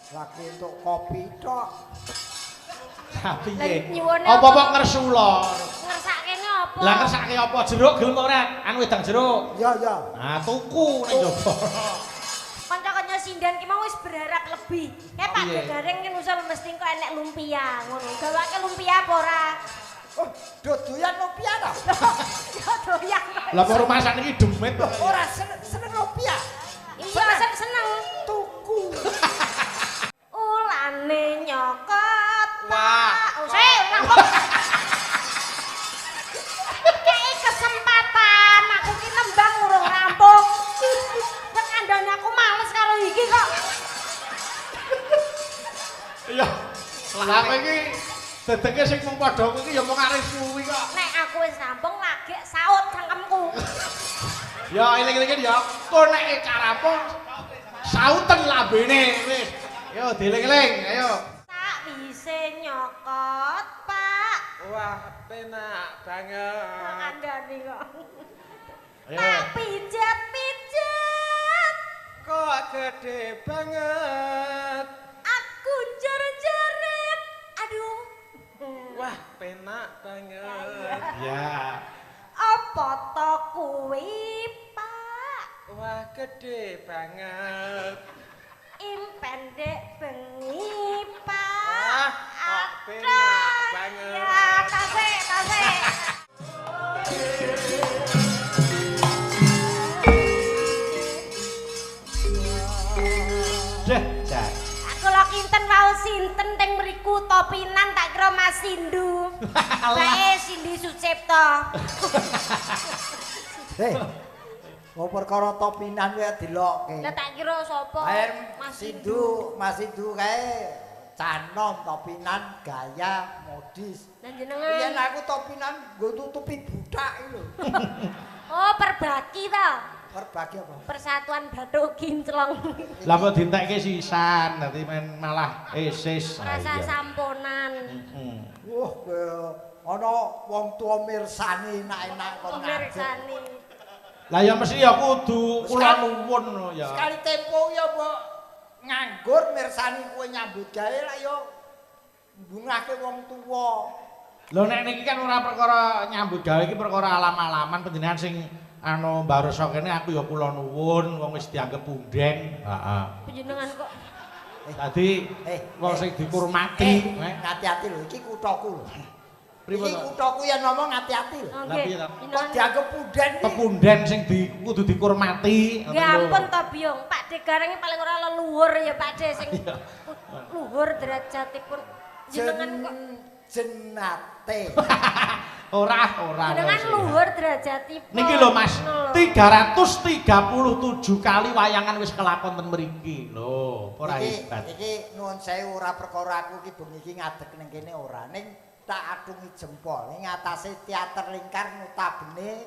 Lagi untuk kopi tok. Tapi apa ngersula? Ngersake apa? Lah ngersake apa? Jeruk gelem ora? Anu wedang jeruk. Iya, iya. Nah, tuku ning njaba. Kanca-kanca sindan ki mau wis berharap lebih. Kayak Pak Garing ki usul mesti kok enek lumpia ngono. Gawake lumpia apa ora? Oh, dodoyan lumpia ta? Ya doyan. Lah kok rumah sakniki demit kok. Ora seneng lumpia. Iya, seneng. Tuku. Ulane nyokot. Wah. Kayak kesempatan aku ki nembang urung rampung. Nek kandhane aku males karo iki kok. Iya. Lah kowe iki dedeke sing mung padha kuwi ya mung arep suwi kok. Nek aku wis rampung lagi saut cangkemku. Ya eling-eling ya. Kok nek karampung sauten lambene wis. Yo dieling-eling, ayo. Tak bisa nyokot, Pak. Wah, penak banget. Kandhane kok. Ayo. Tak pijat-pijat. Kok gede banget. Aku jerit-jerit. Aduh. Wah, penak banget. Ya. Apa to kuwi, Pak? Wah, gede banget. Pendek bengi, Pak. Wah, kok penak banget. Ya, tasik. Dah, jar. Aku lo kinten mau sinten teng mriku topinan tak kira Mas Sindu. Bae Sindi Sucipto. Hei. Mau perkara topinan kuwi dilokke. Lah tak kira sapa? Mas Sindu kae canom topinan gaya modis. Lah Yen jenengan. aku topinan nggo tutupi butak iki lho. Oh, perbaki to. Perbagi apa? Persatuan Bathuk Kinclong. Lah kok dintekke sisan, dadi men malah esis. Rasa samponan. Wah, ana wong tuwa mirsani enak-enak kon Pemirsani. Lah ya mesti ya kudu kula nuwun ya. Sekali tempo ya mbok nganggur mirsani kowe nyambut gawe lah ya mbungake wong tuwa. Lho nek niki kan ora perkara nyambut gawe iki perkara alam-alaman panjenengan sing anu mbaroso kene aku ya kula nuwun wong wis dianggep punden. Heeh. Panjenengan kok Dadi wong sing dikurmati. Hati-hati lho iki kuthaku lho. Pripun Iki to? kuthaku yen ngomong hati-hati lho. Lah piye to? Kok dianggep punden iki? Pepunden sing kudu dikurmati. ya ampun to Biung, Pak De Gareng paling ora leluhur ya Pak De sing luhur derajatipun jenengan kok jenate. Ora. jenengan luhur derajatipun. Niki lho Mas, 337 kali wayangan wis kelakon ten mriki. Lho, ora hebat. Iki nuwun sewu ora perkara aku iki bengi iki ngadeg ning kene ora. Ning tak atungi jempol ning atase teater lingkar notabene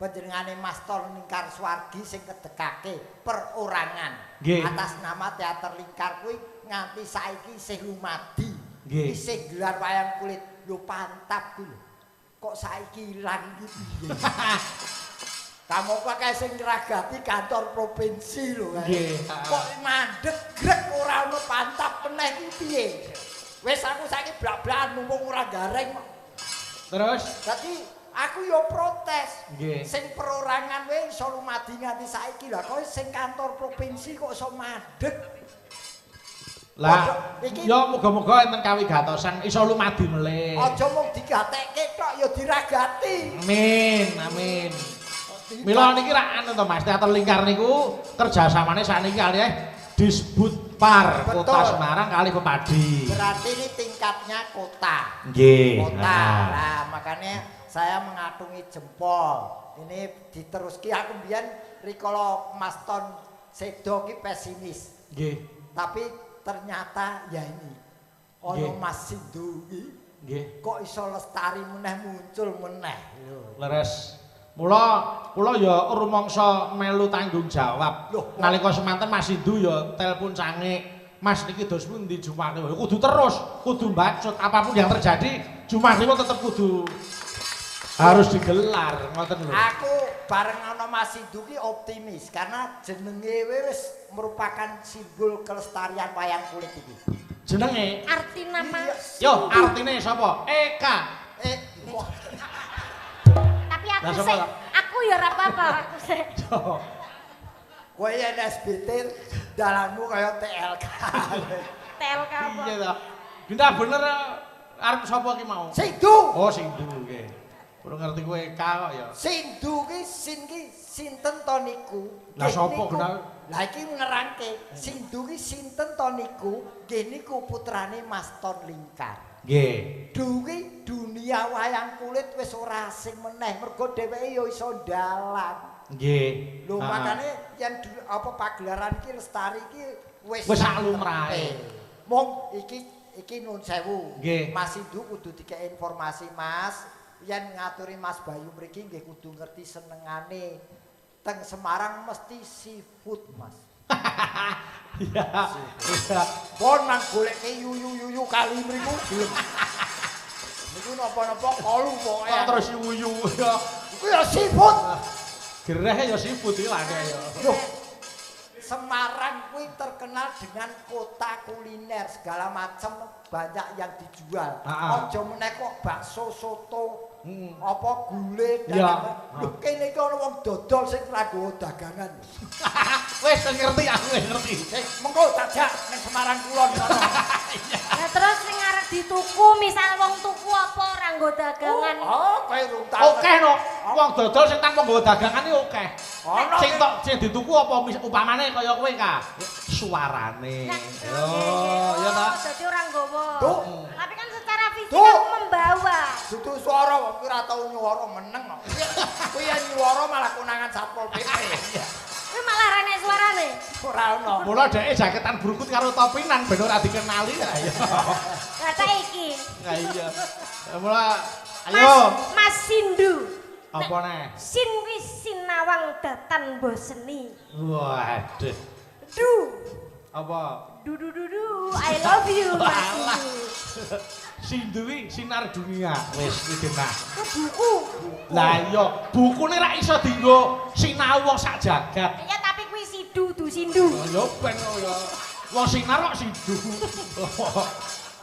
panjenengane Mas Tol Lingkar Swargi sing kedekake perorangan. Nggih. Atas nama teater lingkar kuwi nganti saiki isih lumadi. Nggih. Isih gelar wayang kulit. Lho pantap kuwi lho. Kok saiki ilang iki piye? Kamu pakai sing nyragati kantor provinsi lho kae. Nggih. Kok mandeg grek ora ono pantap meneh iki piye? Wis aku saiki blak-blakan mumpung ora gareng kok. Terus Dadi aku yo protes. Nggih. Sing perorangan wae iso lumadi nganti saiki lah kok sing kantor provinsi kok iso mandeg. lah ya muga-muga enten kawigatosan iso lumadi melih. Aja mung digatekke tok ya diragati. Amin. Mila niki ra anu to Mas, teater lingkar niku kerjasamane sakniki kalih Disbudpar Kota Semarang kali Pepadi. Berarti ini tingkatnya kota. Nggih. Kota. Nah, makanya saya mengatungi jempol. Ini diteruski aku mbiyen rikala Mas Ton sedo ki pesimis. Nggih. Tapi ternyata ya ini ono Mas Sindu iki nggih kok iso lestari meneh muncul meneh lho. Leres. Kula ya rumangsa melu tanggung jawab. Nalika semanten Mas Sindu ya telepon sange, Mas niki dos pundi Jumat niku? Kudu terus, kudu bacot apapun yang terjadi, Jumat niku tetep kudu Harus digelar, ngoten lho. Aku bareng ana Mas Sindu ki optimis karena jenenge wis merupakan simbol kelestarian wayang kulit iki. Jenenge Arti nama. yo artine sapa? Eka. Tapi aku Lah, sapa, sih, Kak? aku ya ora apa-apa, aku sih. Yo. Kowe yen SBT dalanmu kaya TLK. TLK apa? Iya ta. Bintah bener arep sapa ki mau? Sindu. Oh, Sindu nggih. Kurang ngerti kowe Eka kok ya. Sindu ki sinten to niku? Lah, Nggih, sapa niku. benar? Lah iki ngerangke. Sindu ki sinten to niku? Nggih niku putrane Mas Ton Lingkar. Nggih. Duwi dunia wayang kulit wis ora asing meneh mergo dheweke ya iso dalang. Nggih. Lho Ah. makane yen apa pagelaran iki lestari iki wis Wis sak lumrahe. Mong iki nun sewu. Nggih. Mas Sindu kudu dikek informasi Mas. Yen ngaturi Mas Bayu mriki nggih kudu ngerti senengane. Teng Semarang mesti seafood, Mas. Iya. Iya. Pon nang goleke yuyu kali mriku gelem. Niku napa-napa kolu pokoke. Kok terus yuyu ya. Iku ya seafood. Gereh ya siput iki lha ya. Loh, Semarang kuwi terkenal dengan kota kuliner segala macam banyak yang dijual. Aja meneh kok bakso soto, apa gulai dan Ya. Loh, kene iki ana wong dodol sing ora nggawa dagangan. Wis ngerti aku ngerti. Mengko tajak ning Semarang kulon kono. Nah terus sing arep dituku, misal wong tuku apa ora nggo dagangan. Oh, kowe rung tau. Oke no, wong dodol sing tanpa nggawa dagangan iki oke. Ono Sing dituku apa upamane kaya kowe ka? Suarane. Oh, ya ta. Dadi ora nggawa. Tuh. Tapi kan secara fisik Tuh. aku membawa. dudu swara kok kowe ora tau nyuwara meneng kok. Kowe yen nyuwara malah konangan Satpol PP. Kuwi malah rene suarane. Ora ono. Mula dheke jaketan burukut karo topinan ben ora dikenali ya. Kata iki. Nah iya. Mula ayo. Mas Sindu. Apa neh? Sin wis sinawang datan boseni. Waduh. Du. Apa? Du du du du. I love you Mas Walah. Sindu. Sindu iki sinar dunia. Wis iki nah. Ku buku. Lah iya, bukune ra iso dienggo sinau wong sak jagat. Iya tapi kuwi Sidu du Sindu. Oh, ya ben ya. Wong sinar kok sindu.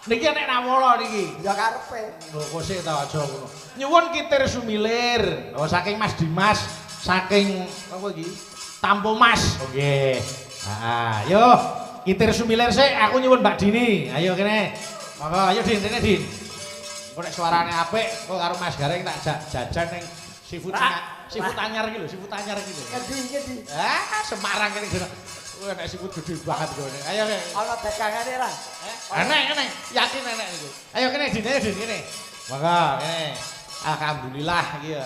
Niki nek nawala niki. Ya karepe. Lho kok sik ta aja ngono. Nyuwun kitir sumilir. Oh saking Mas Dimas, saking apa iki? Tampo Mas. Nggih. Heeh, yo kitir sumilir sik aku nyuwun Mbak Dini. Ayo kene. Monggo ayo Din, rene Din. Engko nek suarane apik kok karo Mas Gareng tak jajan ning seafood anyar iki lho, seafood anyar iki lho. Ngendi? Ah, Semarang kene ngono. Wah, nek seafood gede banget kene. Ayo kene. Ana dagangane ra? Enek, yakin enek niku. Ayo kene Din, ayo Din kene. Monggo kene. Alhamdulillah iki ya.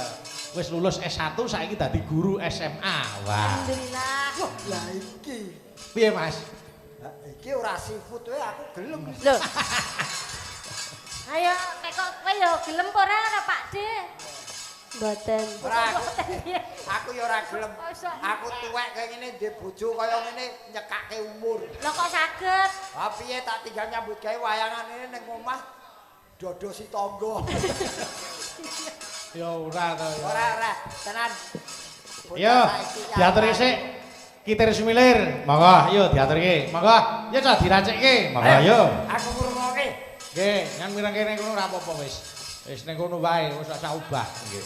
Wis lulus S1 saiki dadi guru SMA. Wah. Alhamdulillah. Wah, lah iki. Piye, Mas? Lah iki ora seafood wae aku gelem. Loh. Ayo, nek kok kowe ya gelem apa ora Pak De? Mboten. Ora aku. Mboten, iya. Aku ya ora gelem. Masa? Aku tuwek kaya ngene ndek bojo kaya ngene nyekake umur. Lah kok saged? Ah piye tak tinggal nyambut gawe wayangan ini ning omah dodosi tangga. Ya ora to ya. Ora, tenan. Yo, diaturke sik. Kitir sumilir. Monggo, yo diaturke. Monggo, yo cah diracekke. Monggo, yo. Aku ngrungokke. Nggih, nang mireng kene kono ora apa-apa wis. Wis ning kono wae, wis sak ubah. Nggih.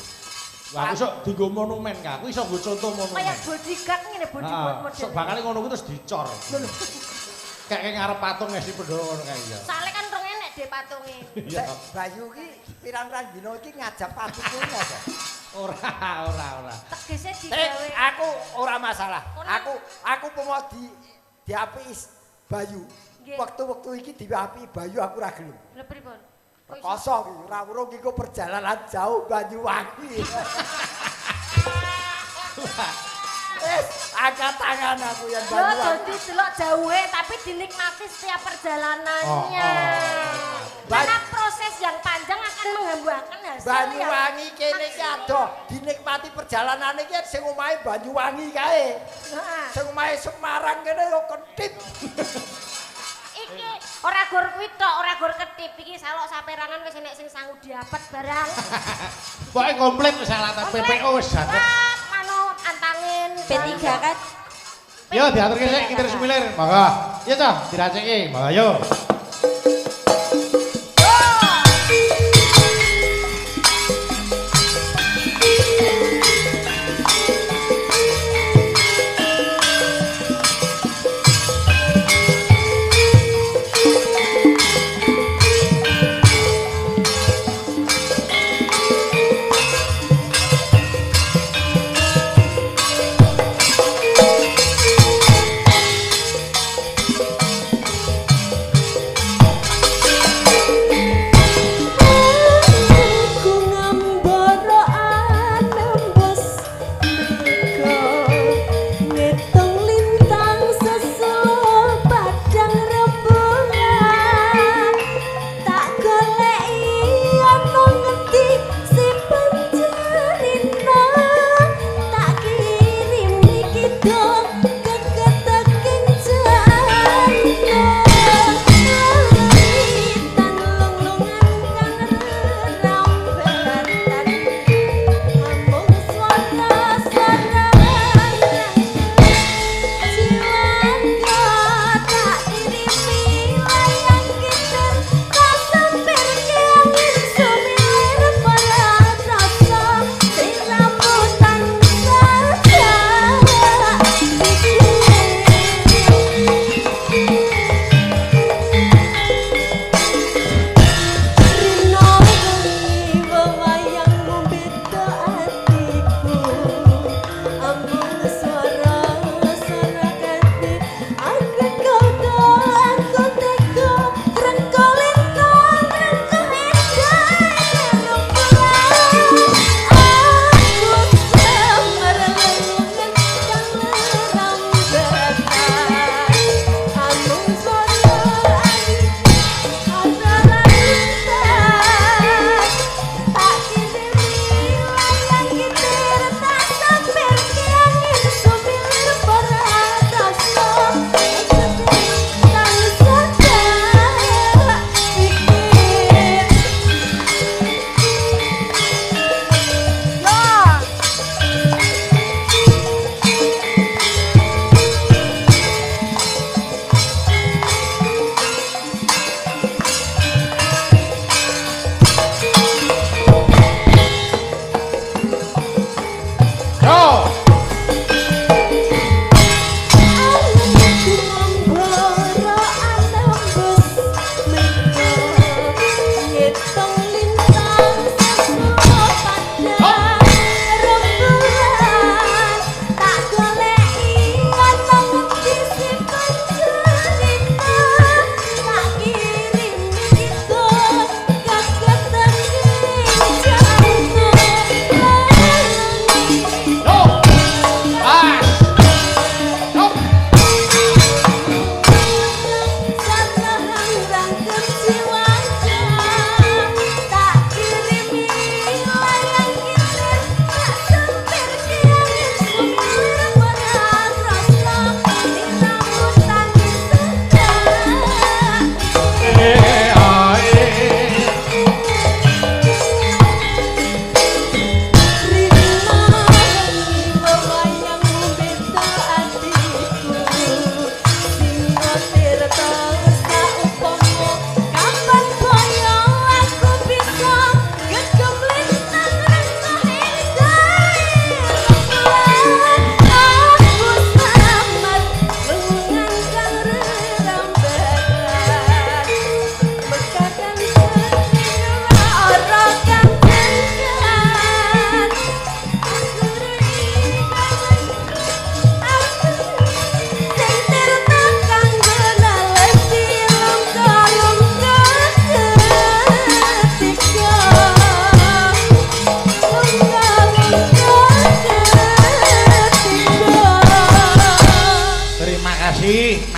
Wah, aku sok dienggo monumen ka. Aku iso nggo contoh monumen. Kayak bodyguard ngene bodyguard model. Sok bakale ngono kuwi terus dicor. Kayak ngarep patung Esi Pendhawa ngono kae ya. Soale kan rong enek de patunge. Iya. Bayu ki pirang-pirang dina iki ngajak patung kuwi apa? Ora. Tegese Eh, digawe. aku ora masalah. Ora. Aku mau diapi Bayu. Nggih. Waktu-waktu iki diapi Bayu aku ora gelem. Lha pripun? Kok iso? Kosong iki, ora urung iku perjalanan jauh Banyuwangi. Angkat tangan aku yang Yo Banyuwangi. dadi delok jauhe tapi dinikmati setiap perjalanannya. Oh. Karena proses yang panjang akan menghambuakan hasil yang Banyuwangi kene iki adoh dinikmati perjalanan iki sing omahe Banyuwangi kae. Heeh. Sing omahe Semarang kene yo ketip. Iki Ora gor kuwi tok, ora gor ketip iki salok saperangan wis enek sing sangu diapet barang. Pokoke komplit wis alat PPO wis dadet. Manut antangin P3 kan. Yo diaturke sik Kitir Sumilir. Monggo. Iya toh, diraceki. Monggo yo.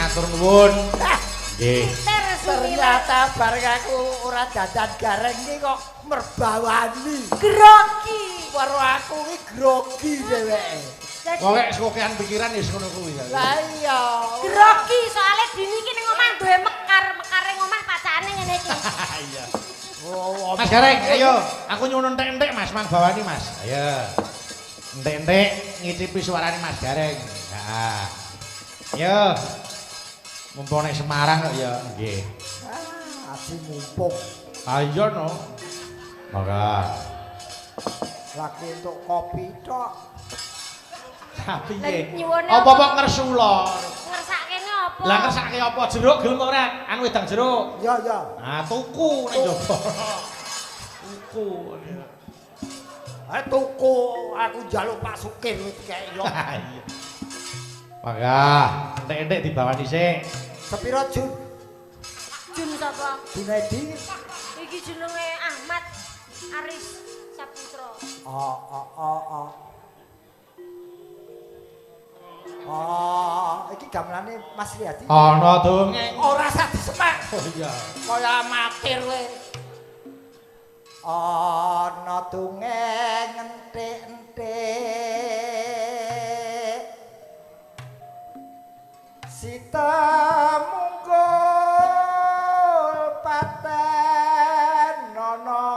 matur nuwun. Nggih. Ternyata bareng aku ora dadan gareng iki kok merbawani. Grogi. Karo aku iki grogi dheweke. Pokoke sekokean pikiran wis ngono kuwi. Lah iya. Grogi soalnya dini iki ning omah duwe mekar Mas Gareng, ayo. Aku nyuwun entek-entek Mas, mang bawani Mas. Ayo. Entek-entek ngicipi suarane Mas Gareng. Heeh. Ayo. Mumpung nek Semarang kok ya nggih. Aji mumpung. Ayo no. Maka Lagi untuk kopi tok. tapi Lah, nggih. nyuwune Apa-apa ngersula. Ngersakene apa? Lah ngersake apa jeruk gelem ora? Anu wedang jeruk. Ya ya. Ah tuku nek njaba. Tuku. Tuku aku njaluk Pak Sukir wis kek yo. Iya. Maka entek-entek dibawa dhisik. Sepiro Jun? Jun sapa? Junaidi. Iki jenenge Ahmad Aris Saputra. Iki gamelane Mas Riyadi. Ana dongeng. Ora usah disemak. Oh iya. Kaya amatir kowe. Ana dongeng entik-entik. Sita munggul paten nono.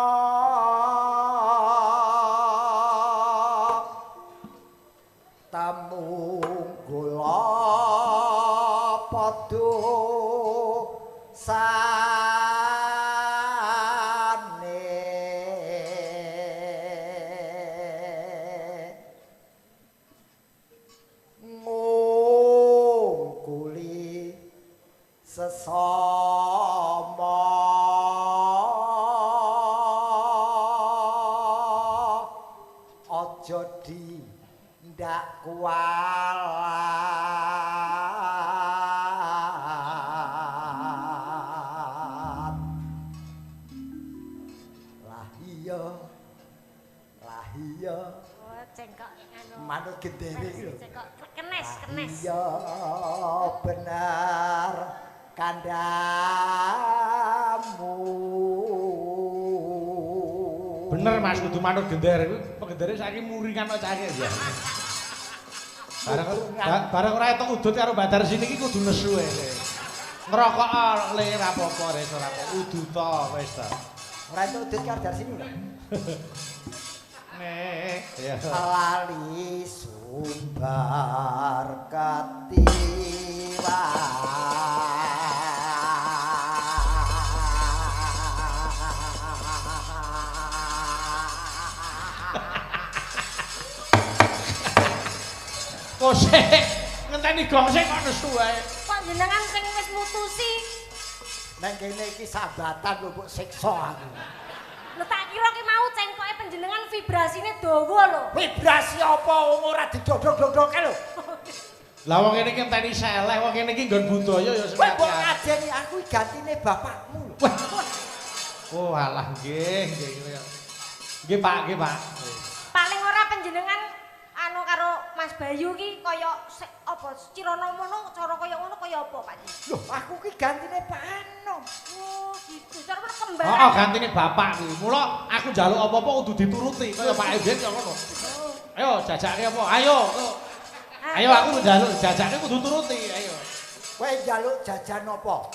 Tamu gula padha ngungkuli sesama aja ndak kualat. Lah iya Oh, cengkok anu. manut gendere iki lho. Cengkok kenes, kenes. Iya benar kandamu. Bener Mas kudu manut gender iku pengendare saiki muringan kok cake ya. Bareng ora etok udut karo Badar sini iki kudu nesu ae. Ngerokok le ora apa-apa res ora apa udut to wis ta. Ora itu udut karo dari sini lho. Nek ya. Lali sumbar ketiwa. Kok sik ngenteni gong sik kok nesu ae. Kok jenengan sing wis mutusi? Nang kene iki sabatan lho mbok siksa aku. Lho tak kira ki mau cengkoke panjenengan vibrasine dawa lho. Vibrasi apa wong ora didodok-dodoke lho. Lah wong kene iki ngenteni seleh, wong kene iki nggon budaya ya Kowe mbok senajan. ngajeni aku iki gantine bapakmu lho. Oh alah nggih nggih. Nggih Pak, nggih Pak. Paling ora panjenengan anu karo Mas Bayu ki kaya apa Cirana mono cara kaya ngono kaya apa Pak? Loh, aku ki gantine Pak Anom. Oh, gitu. Cara kembar. Oh, gantine bapak kuwi. Mula aku njaluk apa-apa kudu dituruti kaya Pak Edin kaya ngono. Ayo jajake apa? Ayo. Ayo aku njaluk jajake kudu turuti, ayo. Kowe njaluk jajan apa?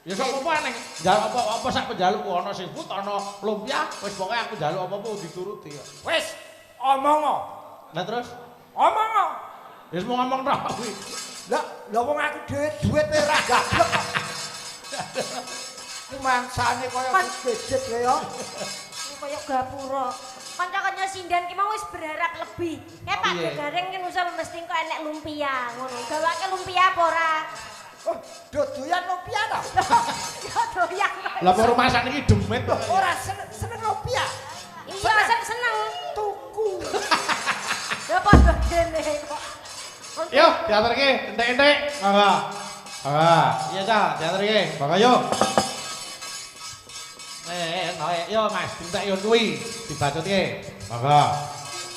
Ya sok apa neng njaluk apa sak penjaluk ana seafood, ana lumpia, wis pokoke aku njaluk apa-apa kudu dituruti kok. Wis omong. Lah terus Omong. wis mau ngomong tok kuwi. Lah wong aku duit ora gablek kok. Ku mangsane kaya bejet lho ya. Kaya gapura. Kanca-kanca sindan ki mau wis berharap lebih. Kayak Pak Gagareng kan usul mesti kok enek lumpia ngono. Gawake lumpia apa ora? Oh, dodoyan lumpia ta? Ya doyan. Lah apa rumasan iki demit kok. Ora seneng lumpia. Iya seneng. Tuku. Ya padha kene kok. Yo, diaturke entek-entek. Mangga. Iya Cak, diaturke. Mangga yo. Yo Mas, entek yo kuwi dibacutke. Mangga.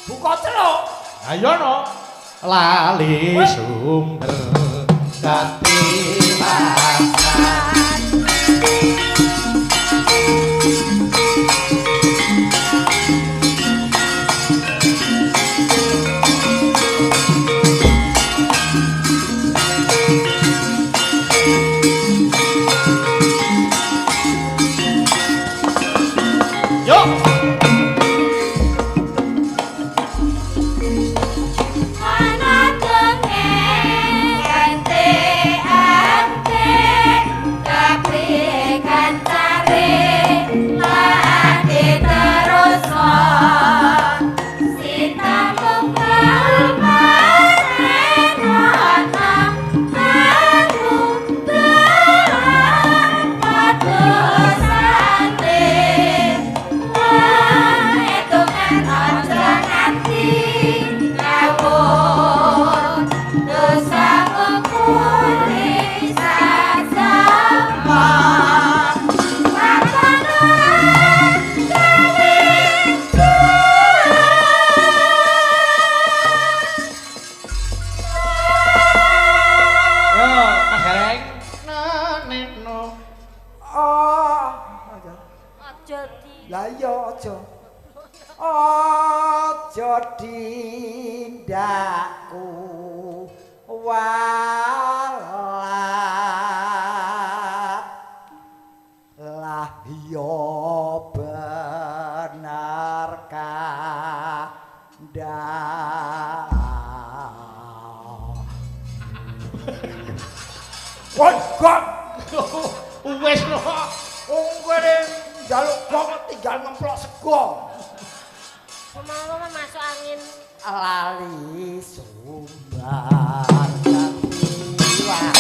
Buka celuk. Ayo no. Lali sumber katilasan. neno. Aja di. Lah iya aja. Aja dindakku walat. Lah iya bener kandak. Woi, Gong. Wis lho. Wong kowe njaluk gong tinggal ngemplok sego. Mau masuk angin. Lali sumbar katiwa.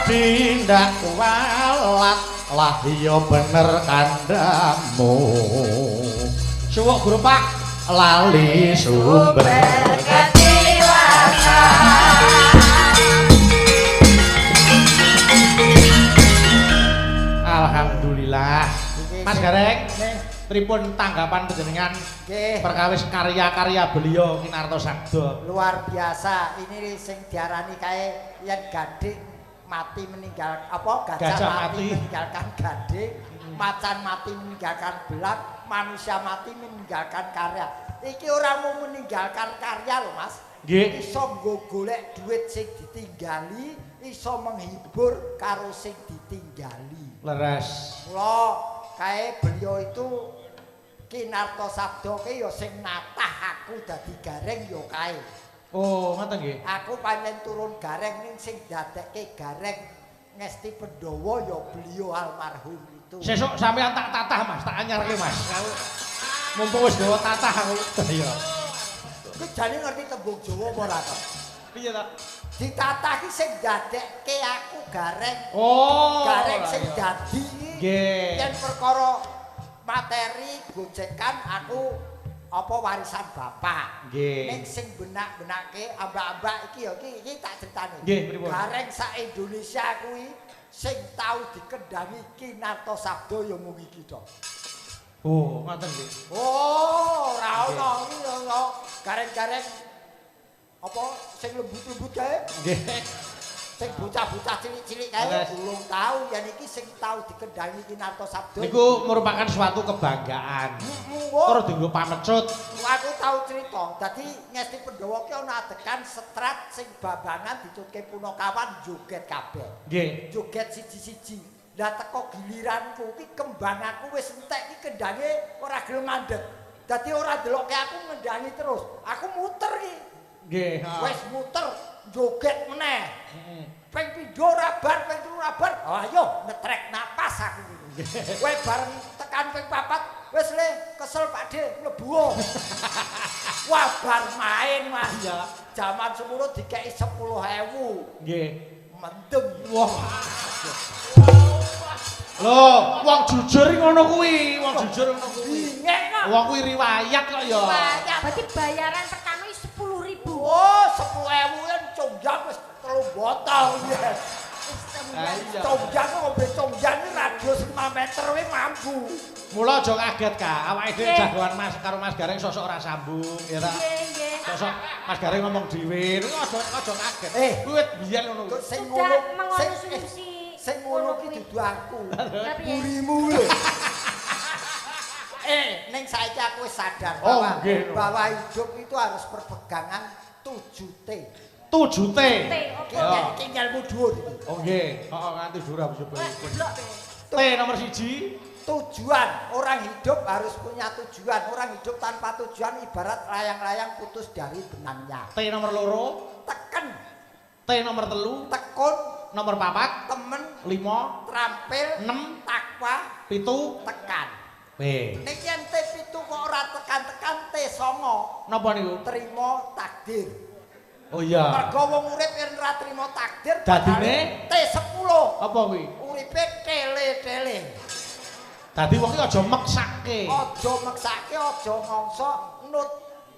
Tindak walat lah iya bener kandamu suwuk guru Pak lali sumber ketiwasa. Alhamdulillah Mas Gareng pripun tanggapan panjenengan perkawis karya-karya beliau Kinarto Sabdo? Luar biasa, ini sing diarani kae yen gading mati meninggal apa gajah mati meninggalkan gading, macan mati meninggalkan belak, manusia mati meninggalkan karya. Iki ora mau meninggalkan karya lho Mas. Nggih. Iso golek duit sing ditinggali, iso menghibur karo sing ditinggali. Leres. Mula kae beliau itu Kinarto Sabdo ke ya sing natah aku dadi gareng ya kae. Oh, ngoten nggih. Aku pancen turun gareng ning sing dadekke gareng Ngesti Pendowo ya beliau almarhum itu. Sesuk sampean tak tatah Mas, tak anyarke Mas. Mumpung wis gawa tatah aku. Iya. Kuwi jane ngerti tembung Jawa apa ora to? Piye ta? Ditatah ki sing dadekke aku gareng. Oh. Gareng sing dadi nggih. Yen perkara materi gojekan aku apa warisan bapak. Nggih. Ning sing benak-benake ambak-ambak iki ya iki tak critani. Nggih, pripun? Gareng sak Indonesia kuwi sing tau dikendangi Kinarto Sabdo ya mung iki to. Oh, ngoten nggih. Oh, ora ono iki lho gareng-gareng apa sing lembut-lembut kae. Nggih. Sing bocah-bocah cilik-cilik kae durung tau yen iki sing tau dikendangi Kinarto Sabdo. Niku merupakan suatu kebanggaan. Terus dienggo pamecut. Aku tau cerita, dadi Ngesti Pendowo ki ana adegan setrat sing babangan dicutke Punakawan joget kabeh. Nggih. Joget siji-siji. Lah teko giliranku ki kembang aku wis entek ki kendange ora gelem mandeg. Dadi ora delokke aku ngendangi terus. Aku muter ki. Nggih. Wis muter joget meneh. Ping pindho ora bar, ping telu ora bar. Oh ayo ngetrek napas aku. Kowe bareng tekan ping 4 wis le kesel Pak De mlebu. Wah bar main Mas ya. Jaman semono dikeki 10.000. Nggih. Mendem. Wah. Loh, wong jujur ngono kuwi, wong jujur ngono kuwi. Bingek kok. Wong kuwi riwayat kok ya. Berarti bayaran pertama 10.000. Oh, 10.000 yen congjang wis 3 botol ya. Iya. Congjang ngombe congjang iki radius 5 meter we mampu. Mula aja kaget Kak, awake dhewe jagoan Mas karo Mas Gareng sosok ora sambung ya ta. Nggih. Sosok Mas Gareng ngomong dhewe, niku aja kaget. Kuwi biyen ngono. Sing Sudah ngono mengonsumsi sing ngono ki dudu aku. Tapi ya. Burimu lho. ning saiki aku wis sadar Oh, bahwa, nggih. bahwa hidup itu harus berpegangan 7T. 7T. Apa? Tinggalmu dhuwur iki. Oh nggih, heeh nganti dhuwur habis Blok be. T nomor 1. Tujuan, orang hidup harus punya tujuan. Orang hidup tanpa tujuan ibarat layang-layang putus dari benangnya. T nomor 2. Teken, T nomor 3. tekun, Nomor 4. temen, 5. terampil, 6. takwa, 7. tekan. B. Nek yen T7 kok ora tekan-tekan T9, Napa niku? trimo takdir. Oh iya. Mergo wong urip yen ora trimo takdir, Dadine? T10. Apa kuwi? Uripe tele-tele. Dadi wong iki aja meksake. Aja meksake, aja ngongso nut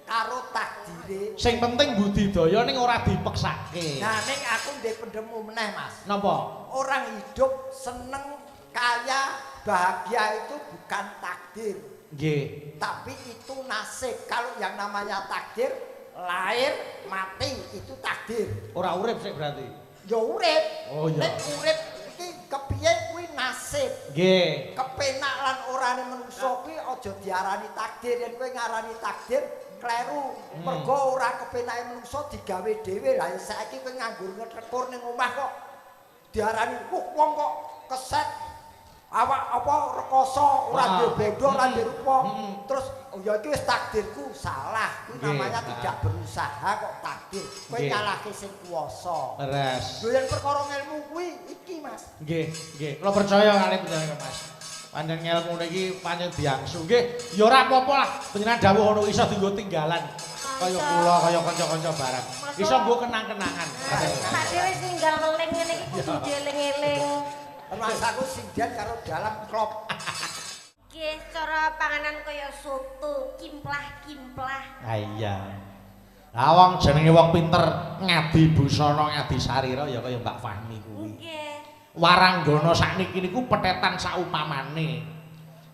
karo takdire. Sing penting budidaya ning ora dipeksake. Nah, ning aku ndek pendemu meneh, Mas. Napa? Orang hidup seneng, kaya, bahagia itu bukan takdir, Nggih. tapi itu nasib. Kalau yang namanya takdir, lahir, mati itu takdir. Ora urip sik berarti. Ya urip. Oh iya. Nek urip iki kepiye kuwi nasib. Nggih. Kepenak lan orane manungsa kuwi aja diarani takdir. Yen kowe ngarani takdir kleru. Mergo ora kepenake manungsa digawe dhewe. Lah saiki kowe nganggur ngetrekur ning omah kok diarani wong kok keset awak apa rekoso ora duwe bendo ora duwe rupa. Terus oh ya iki wis takdirku salah. Kuwi namanya tidak berusaha kok takdir. Kowe nyalahke sing kuwasa. Leres. Lho yen perkara ngelmu kuwi iki Mas. Nggih, nggih. Kula percaya kalih panjenengan Mas. Panjenengan ngelmu niki pancen diangsu. Nggih, ya ora apa-apa lah. Panjenengan dawuh ngono iso dienggo tinggalan. Kaya kula, kaya kanca-kanca barang. Iso nggo kenang-kenangan. Sak dhewe sing ninggal weling ngene iki kudu dieling-eling. Mas aku sindian karo dalam klop. Nggih, cara panganan kaya soto, kimplah-kimplah. Ha iya. Lah wong jenenge wong pinter ngadi busana, ngadi sarira ya kaya Mbak Fahmi kuwi. Nggih. Waranggana sakniki niku petetan saupamane.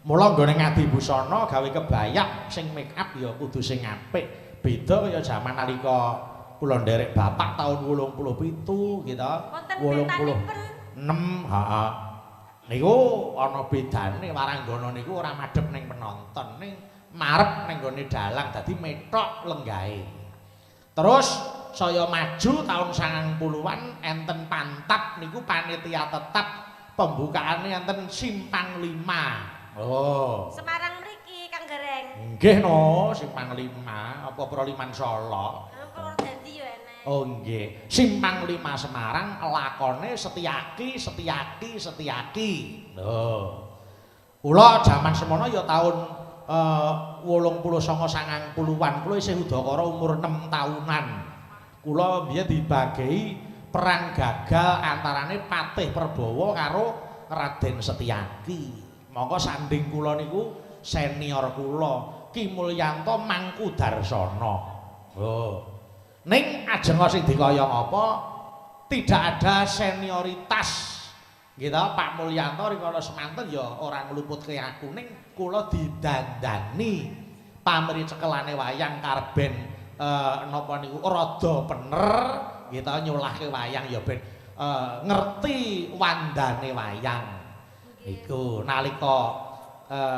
Mula nggone ngadi busana gawe kebayak sing make up ya kudu sing apik. Beda kaya jaman nalika kula nderek bapak tahun 87 gitu. Wonten betanipun 6, heeh. Niku ana bedane waranggana niku ora madhep ning penonton, ning marep ning gone dalang dadi metok lenggahe. Terus saya maju tahun 90-an enten pantap niku panitia tetap pembukaane enten Simpang 5. Oh. Semarang mriki Kang Gareng. Nggih no, Simpang 5 apa Proliman Solo. Keluar dadi yo enek. Oh nggih, Simpang 5 Semarang lakone Setyaki. Lho. Kula jaman semono ya tahun 89-90-an, kula isih udakara umur 6 tahunan. Kula biyen dibagi perang gagal antarane Patih Prabowo karo Raden Setyaki. Monggo sanding kula niku senior kula, Ki Mulyanto Mangkudarsana. Oh. Ning ajeng sing dikaya apa tidak ada senioritas gitu. Pak Mulyanto rikala semanten ya ora ngluputke aku ning kula didandani pamrih cekelane wayang karben napa niku rada bener gitu nyolahke wayang ya ben ngerti wandane wayang iku nalika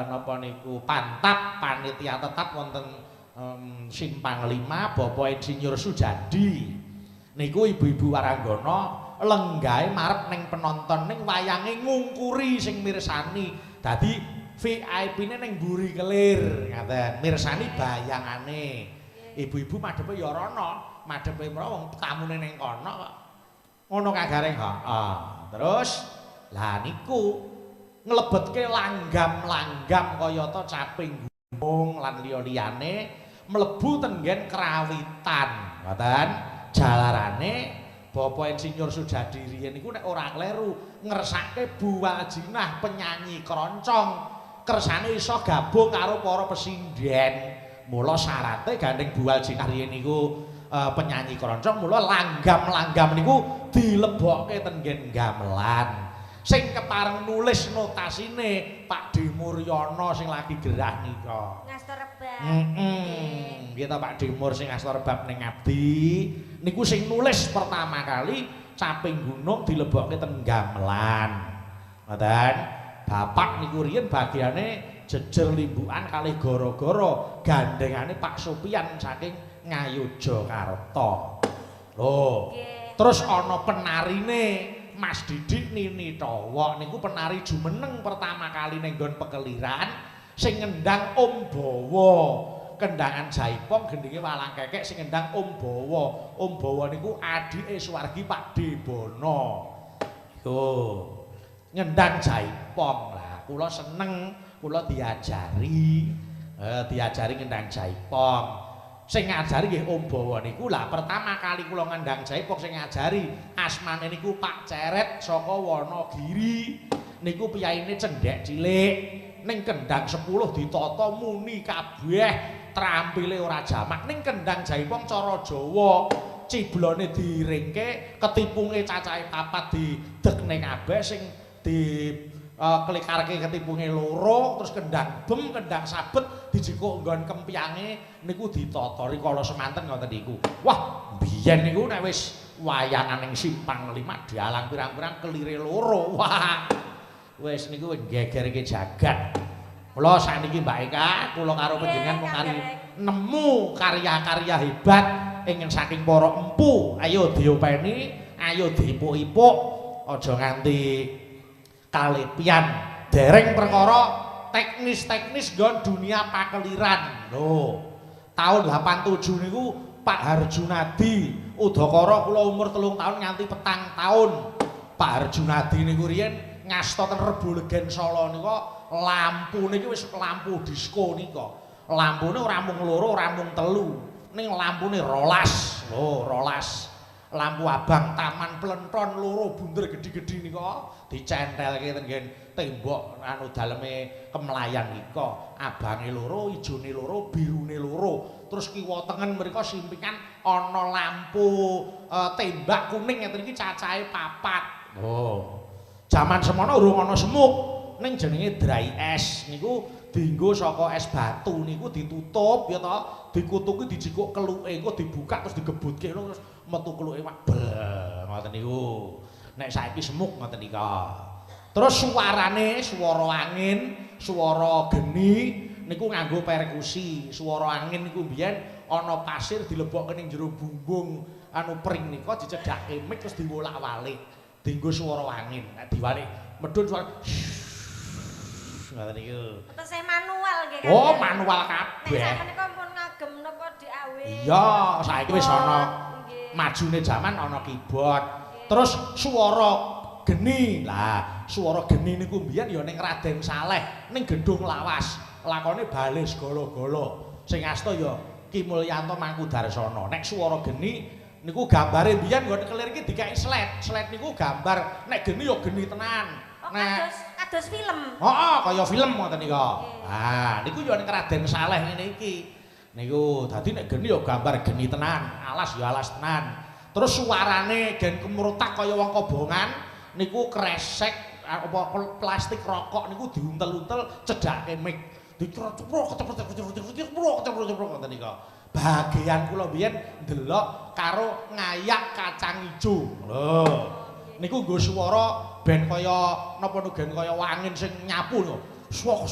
napa niku pantap panitia tetap wonten Simpang 5 Bapak Insinyur Sujadi niku ibu-ibu waranggana lenggahe marep ning penonton ning wayange ngungkuri sing mirsani dadi VIP-ne ning mburi kelir ngaten mirsani bayangane ibu-ibu madhepe ya rono madhepe wong tamune ning kono kok ngono Kang Gareng heeh terus lah niku nglebetke langgam-langgam kayata caping gunung lan liya-liyane mlebu tenggen kerawitan ngoten jalarane Bapak Insinyur Sujadi riyen niku nek ora kleru ngersake Bu Waljinah penyanyi keroncong kersane iso gabung karo para pesinden mula syarate gandeng Bu Waljinah riyen niku penyanyi keroncong mula langgam-langgam niku dilebokke tenggen gamelan sing kepareng nulis notasine Pak D Muryono sing lagi gerah nika. Ngastor rebab. Nggih ta Pak Demur sing ngastor rebab ning Abdi niku sing nulis pertama kali Caping Gunung dilebokke ten gamelan. Ngoten. Bapak niku riyen bagiane jejer limbukan kalih gara-gara gandengane Pak Sopian saking Ngayogyakarta. Lho, terus ana penarine Mas Didik Nini Tawa niku penari jumeneng pertama kali ning nggon Pekeliran sing ngendang Om Bawa. Kendangan Jaipong gendinge Walang Kekek sing ngendang Om Bawa. Om Bawa niku adike Suwargi Pak Debono. Yo, ngendang Jaipong lah. Kula seneng, kula diajari ngendang Jaipong. Sing ngajari nggih Om Bawa niku lah pertama kali kula ngendang Jaipong sing ngajari asmane niku Pak Ceret saka Wonogiri. Niku piyaine cendhek cilik. Ning kendang 10 ditata muni kabeh. Trampile ora jamak ning kendang Jaipong cara Jawa ciblone diringke ketipunge cacahe 4 didekne kabeh sing di klikarke ketipunge loro terus kendang bem kendang sabet dijikuk nggon kempyange niku ditata rikala semanten ngoten niku. Wah biyen niku nek wis wayangan ning Simpang 5 dialang pirang-pirang kelire loro. Wah wis niku gegerke jagat. Mula saniki Mbak Eka, kula karo panjenengan mung nemu karya-karya hebat ingkang saking para empu. Ayo diopeni, ayo dipuk-ipuk, aja nganti kalepian. Dereng perkara teknis-teknis nggon dunia pakeliran. Lho, tahun 87 niku Pak Harjunadi udakara kula umur 3 tahun nganti 4 tahun. Pak Harjunadi niku riyen ngasta ten Rebo Legen Solo nika lampu niki wis lampu disko nika. Lampune ora mung loro, ora mung telu. Ning lampune 12. Lho, 12. Lampu abang taman plenton loro bunder gedhi-gedhi nika dicentelke ten nggen tembok anu daleme kemlayan nika. Abange loro, ijone loro, birune loro. Terus kiwa tengen mriku simpingan ana lampu tembak kuning ngeten iki cacahe 4. Oh. Jaman semono urung ana semuk. Ning jenenge dry es niku dienggo saka es batu niku ditutup ya to, dikutuki dijikuk keluke engko dibuka terus digebutke terus metu keluke wabel ngoten niku. Nek saiki semuk ngoten nika. Terus suarane swara angin, swara geni niku nganggo perkusi. Swara angin niku mbiyen ana pasir dilebokke ning jero bumbung anu pring nika dicedhakke mik terus diwolak-walik. Dienggo swara angin. Nek diwalik medhun suara ngoten niku. Tesih manual nggih kan. Oh, manual kabeh. Nek sampeyan kok pun ngagem napa DAW. Iya, saiki wis ana majune jaman ana keyboard. Terus swara geni. Lah, swara geni niku mbiyen ya ning Raden Saleh, ning Gedung Lawas. Lakone Balis Gala-gala. Sing asta ya Ki Mulyanto Mangkudarsana. Nek swara geni niku gambare mbiyen nggon kelir iki dikeki slide. Slide niku gambar, nek geni ya geni tenan. Nek kados film. Heeh, kaya film ngoten nika. Ah, niku yo ning Raden Saleh ngene iki. Niku dadi nek geni yo gambar geni tenan, alas yo alas tenan. Terus suarane gen kemrutak kaya wong kobongan niku kresek apa plastik rokok niku diuntel-untel cedhake mic. Diceprok ngoten nika. Bagian kula biyen ndelok karo ngayak kacang ijo. Lho. Niku nggo swara ben kaya napa nugen kaya angin sing nyapu lho. Sok.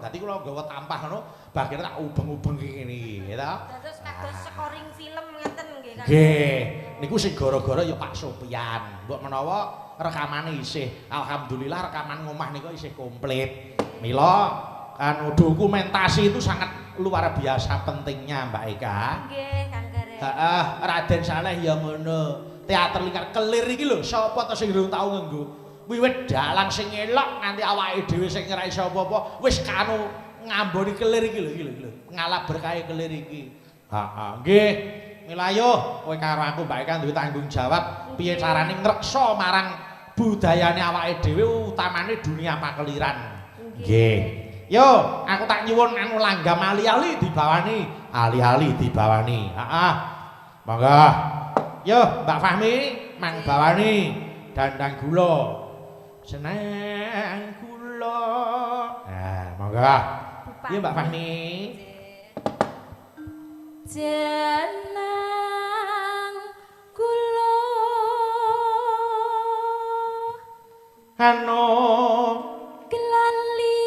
Dadi kula nggawa tampah ngono, bagian tak ubeng-ubeng ngene iki, ya ta. Dados kados scoring film ngeten nggih kan. Nggih, niku sing gara-gara ya Pak Sopian. Mbok menawa rekamane isih alhamdulillah rekaman ngomah niku isih komplit. Mila anu dokumentasi itu sangat luar biasa pentingnya Mbak Eka. Nggih, Kang Gareng. Heeh, Raden Saleh ya ngono. Teater Lingkar Kelir iki lho, sapa ta sing durung tau nganggo? Wiwit dalang sing elok nganti awake dhewe sing ora iso apa-apa, wis kanu ngamboni kelir iki lho. Ngalap berkahe kelir iki. Heeh, nggih. Milayo kowe karo aku Mbak Eka duwe tanggung jawab piye carane ngreksa marang budayane awake dhewe utamane dunia pakeliran. Nggih. Yo, aku tak nyuwun anu langgam ali-ali dibawani, ali-ali dibawani. Heeh. Monggo. Yo, Mbak Fahmi, mang bawani dandang gula. Senang gula. Nah, monggo. Yo Mbak Fahmi. Jenang gula. Anu Gelali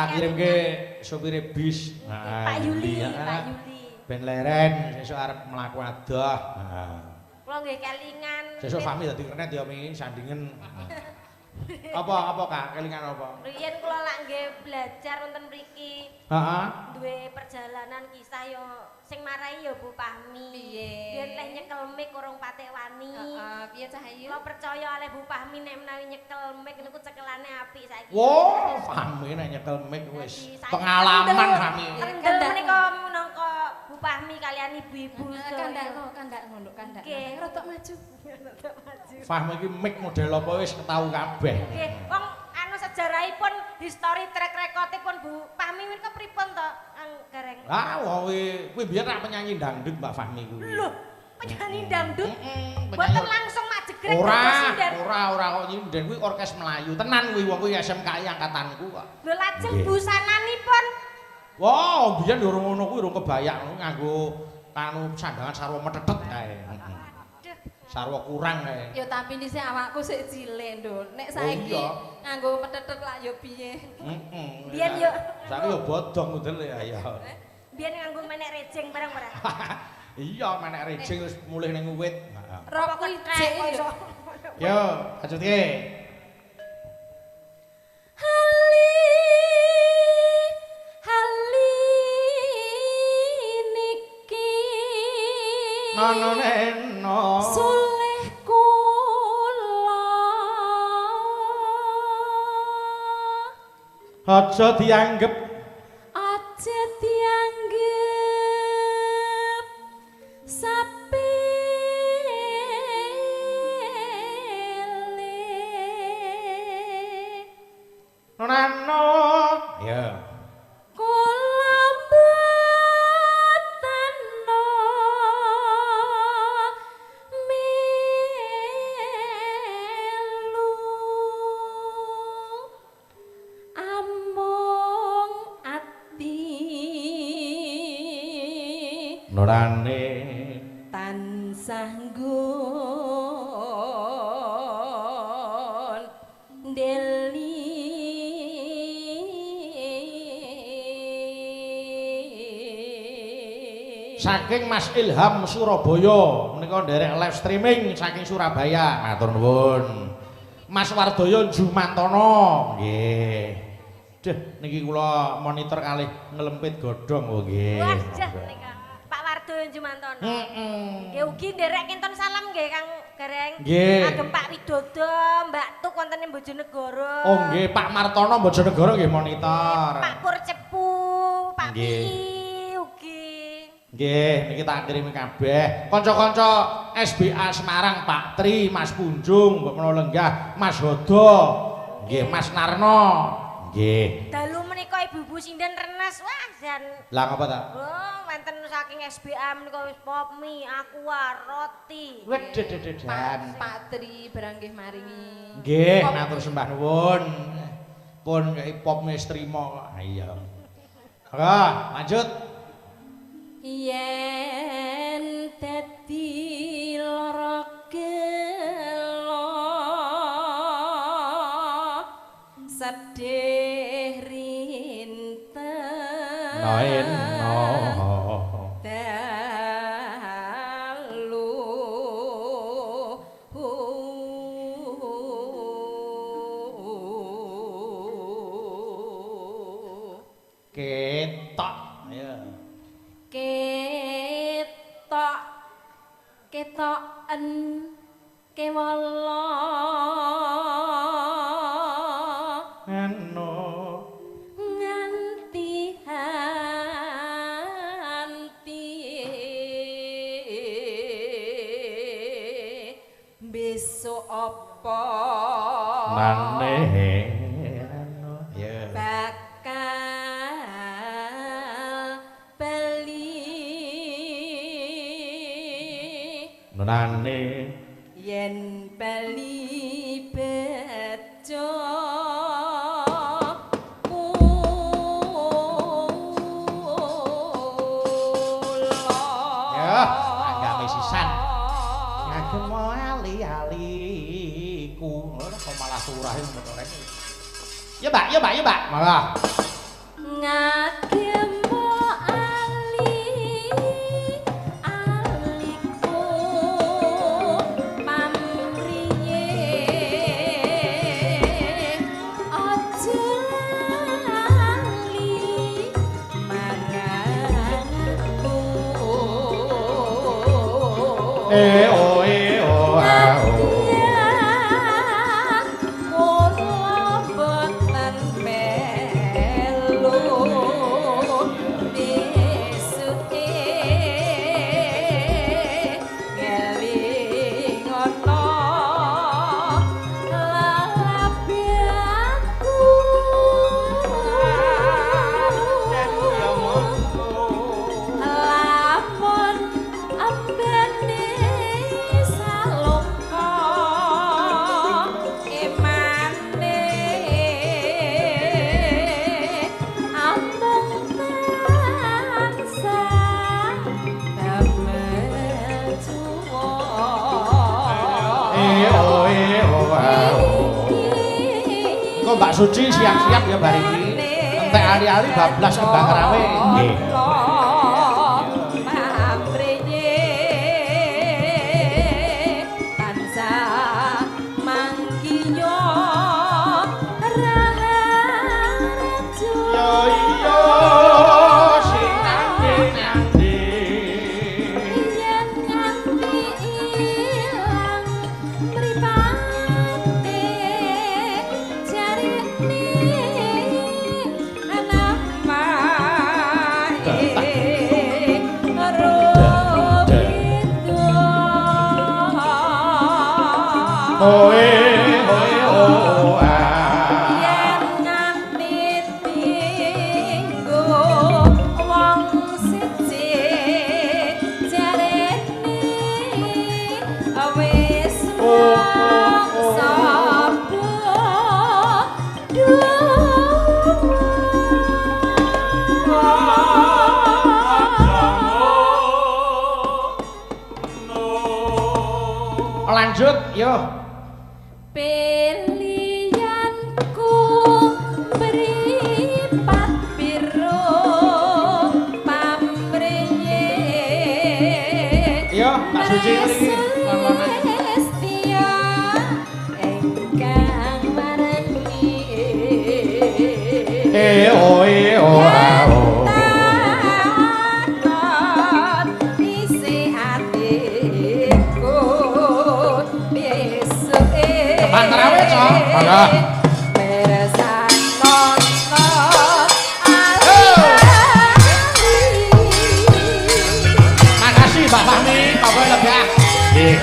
Tak kirimke sopire bis. Pak Yuli, Pak Yuli. Ben leren sesuk arep mlaku adoh. Kula nggih kelingan. Sesuk Fahmi dadi kernet ya mi sandingen. Apa Kak? Kelingan apa? Riyen kula lak nggih belajar wonten mriki. Heeh. Duwe perjalanan kisah yo sing marai yo Bu Pahmi. Piye? Biyen leh nyekel mik urung patek wani. Heeh, piye Cahayu? Kula percaya oleh Bu Pahmi nek menawi nyekel mik niku cekelane apik saiki. Wow, Fahmi nek nyekel mic wis pengalaman Fahmi. Kendel menika minangka Bu Pahmi kalian ibu-ibu Kandak ngono, kandak. Nggih. Rodok maju. Fahmi iki mic model apa wis ketau kabeh. Nggih, wong anu sejarahipun history track recordipun Bu Pahmi menika pripun to, Kang Gareng? Ah, kuwi biyen rak penyanyi dangdut Mbak Fahmi kuwi. Lho, penyanyi dangdut. Penyanyi- Boten langsung majegrek Ora sinden. kok nyinden kuwi orkes Melayu. Tenan kuwi wong kuwi SMKI angkatanku kok. Lho lajeng Nggih. busananipun Wow, biyen durung ngono kuwi urung kebayang nganggo kanu sandangan sarwa metetet kae. aduh, Sarwa kurang kae. Ya tapi dhisik awakku sik cilik, Nduk. Nek saiki iya. nganggo metetet lak ya piye? Heeh. Biyen yo. Saiki yo bodong model ya. biyen nganggo menek rejeng barang ora. Iya, menek rejing wis mulih ning uwit. Rokku Ketrek ijik kok iso. Yo, lanjutke. Hali niki Nono neno. sulih kula Aja dianggep aja dianggep sepele nonano. Ya. kula mboten melu amung ati Nurane. tansah nggon deli Saking Mas Ilham Surabaya menika nderek live streaming saking Surabaya. Matur nuwun. Mas Wardoyo Jumantono. Nggih. Duh, niki kula monitor kalih ngelempit godhong. Oh nggih. Wah, jah menika. Pak Wardo Jumantono. Nggih ugi nderek kinten salam nggih Kang Gareng. Nggih. Agem Pak Widodo, Mbak Tuk wonten ing Bojonegoro. Oh nggih, Pak Martono Bojonegoro nggih monitor. Pak Pur Cepu, Pak Nggih. Pi ugi. Nggih, niki tak kirimi kabeh. Kanca-kanca SBA Semarang, Pak Tri, Mas Punjung, Mbak Meno Lenggah, Mas Hodo. Nggih, Mas Narno. Nggih. Dalu menika ibu-ibu sinden renes wah jan. Lah ngapa ta? Oh, wonten saking SBA menika wis pop mie, aqua, roti. Wedhedededan. Pak Tri barang nggih maringi Nggih, Pop. matur sembah nuwun. Pun kei pop wis trima kok. Ha iya. Ora, lanjut. yen dadi lara gelo sedih rinten Naeno. dalu Ketok. Ya. ketoken kewala Eno. nganti hanti besok apa Maneh. Eno. Ya. bakal bali Nunane. yen bali bejo Ya, agame sisan. Ngagem ali-aliku. Ora kok malah surah motore. Ya, Mbak. Malah. Mbak Suci siap-siap ya bar iki. Entek ali-ali bablas kembang rawe. Nggih. Lanjut, yo. Pilihanku beripat biru pamrih. Yo, Mbak Suci mriki. Setia engkang marangi. Oh. Pantarawe, Cok. Monggo. Makasih Mbak Fahmi, pokoknya lega. Nggih.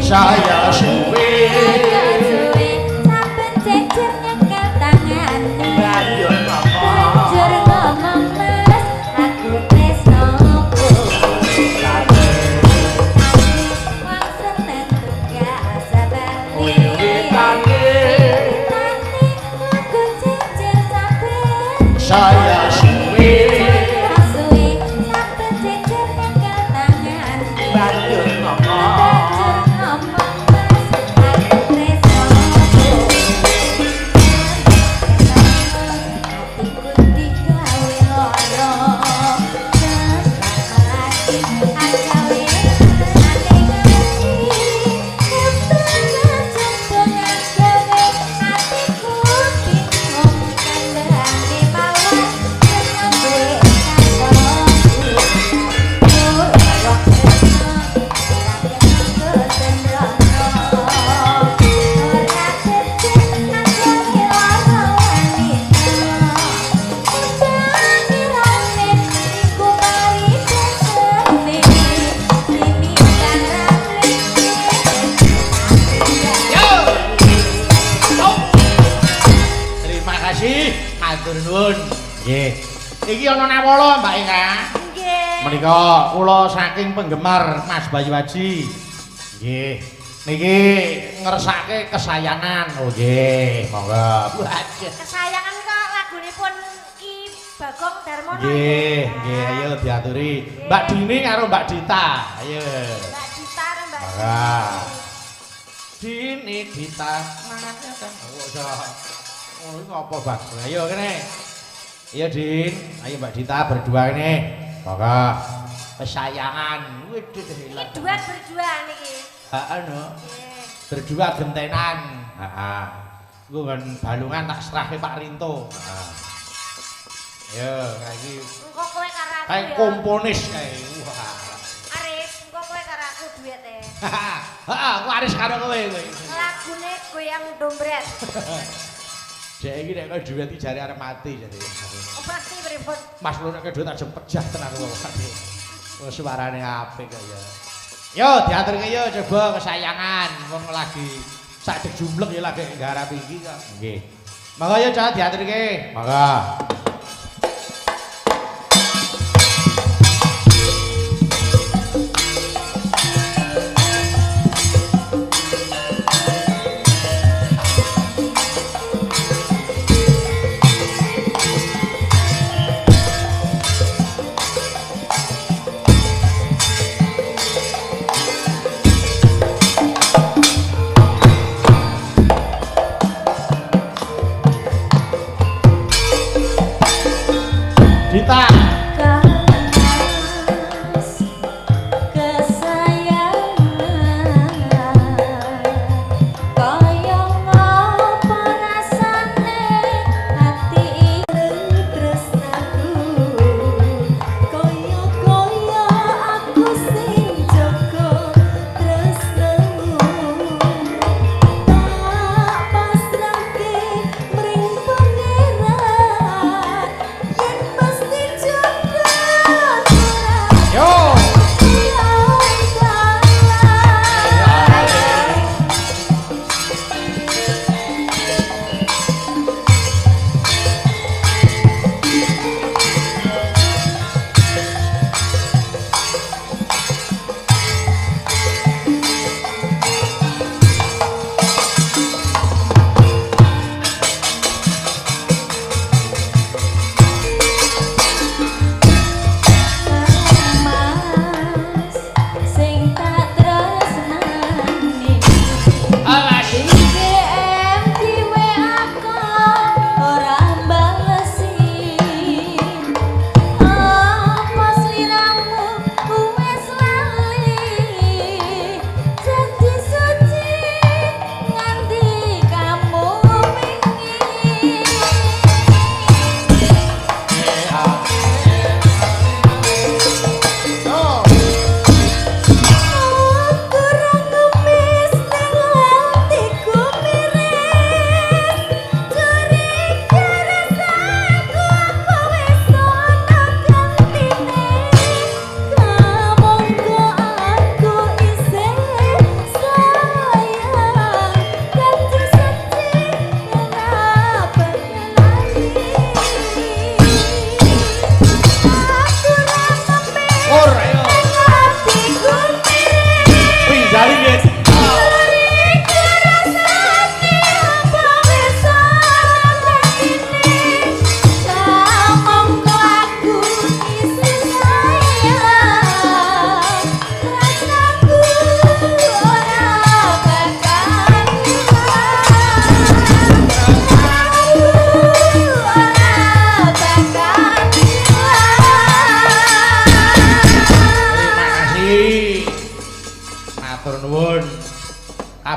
Saya suwe sampai cecer nyekel tangan Ayo mama jujur ngomong mas aku tresno wong seneng tugas sabari aku cecer sampai saya suwe sampai cecer nyekel tangan Ayo mama matur nuwun. Nggih. Iki ana nawala Mbak Eka. Nggih. Menika kula saking penggemar Mas Bayu Haji. Nggih. Niki ngersake kesayangan. Oh nggih, monggo. Waduh. Kesayangan kok lagunipun Ki Bagong Darmono. Nggih, nggih ayo diaturi. Mbak Dini karo Mbak Dita. Ayo. Mbak Dita karo Mbak Dini Dita. Oh, ngopo, Bang? Ayo kene. Iya, Din. Ayo Mbak Dita berdua kene. Monggo. Kesayangan. Iki duet berdua niki. Heeh no. Berdua gentenan. Heeh. Ku kan balungan tak serahke Pak Rinto. Heeh. Yo, kayak iki. Engko kowe karo aku Kayak ya. komponis kae. Wah. Aris, engko kowe karo aku duet e. Heeh, aku Aris karo kowe kowe. Lagune goyang dombret. Dek iki nek kowe duet iki jare arep mati jadi. Operasi pripun? Mas lu nek duet tak pejah tenan kok. Oh, suarane apik kok ya. Yo, diaturke yo coba kesayangan. Wong lagi sak jumlek ya lagi nggarap iki kok. Nggih. Monggo yo coba diaturke. Monggo. Dita.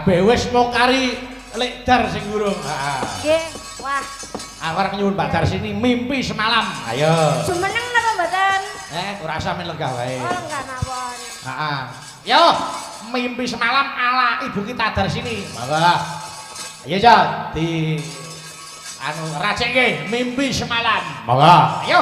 Kabeh wis mung kari lekdar sing urung. Nggih, wah. Aku arep nyuwun Mbak Dar sini mimpi semalam. Ayo. Jumeneng napa mboten? Ora usah men lenggah wae. Oh, enggak mawon. Heeh. Yo, mimpi semalam ala Ibu kita Dar sini. Monggo. Ayo, Jon, di anu racekke mimpi semalam. Monggo. Ayo.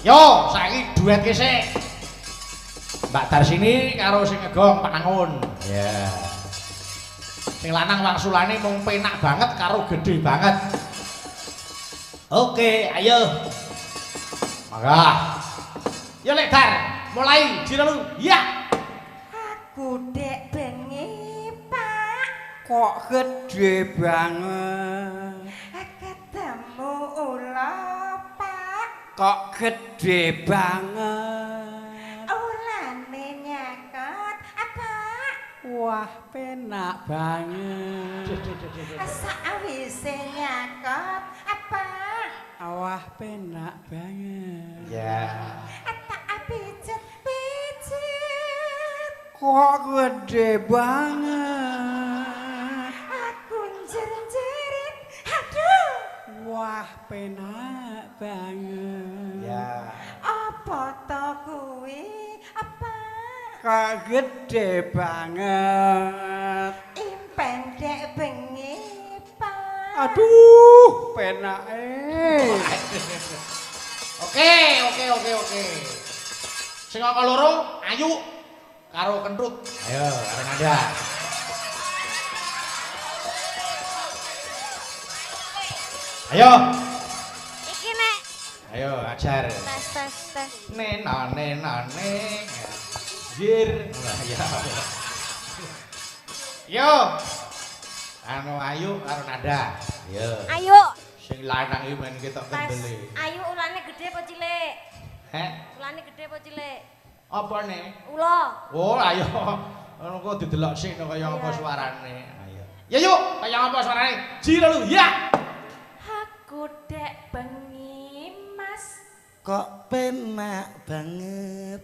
Yo, saiki duet ki sik. Mbak Darsini karo sing ngegong Pak Angun. Ya. Sing lanang wangsulane mung penak banget karo gede banget. Oke, ayo. Maka. Yo Lek Dar, mulai jiro lu. Ya. Aku dek bengi, Pak. Kok gede banget. Ketemu ula, Pak. Kok gede banget. Ulane nyakot apa? Wah, penak banget. Sawise nyakot apa? Wah, penak banget. Ya. Tak pijet-pijet. Kok gede banget. Aku jerit-jerit. Aduh. Wah, penak banget. Ya. Apa to kuwi? Apa? Kok gede banget. Impendek bengi, Pak. Aduh, penak Oke. Sing apa loro? Ayu karo kentut. Ayo, karo nada. Ayo. Iki nek Ayo ajar. tes. Nena. Jir. Ya. Yo. Anu ayu karo nada. Yo. Ayo. Sing lanang iki men ketok kendele. Ayo ulane gede apa cilik? Heh. Ulane gede apa cilik? Apane? Ula. Oh, ayo. Ngono kok didelok sik kaya apa suarane. Ayo. Ya yuk, kaya apa suarane? Jiro lu, ya. Aku dek bengi, Mas. Kok penak banget.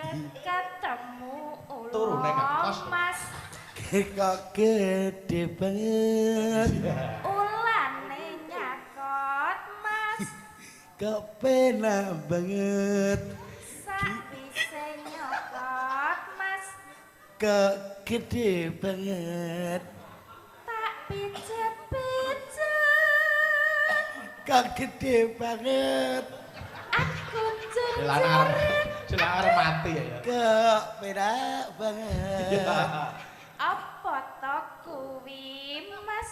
Ketemu Turu nek kos. Mas. Kok gede banget. Ulane nyakot, Mas. Kok penak banget. Sakwise nyokot, Mas. Kok gede banget. Tak pijet-pijet. Kok gede banget. Aku Jelang arep mati ya. Kok penak banget. Apa to kuwi, Mas?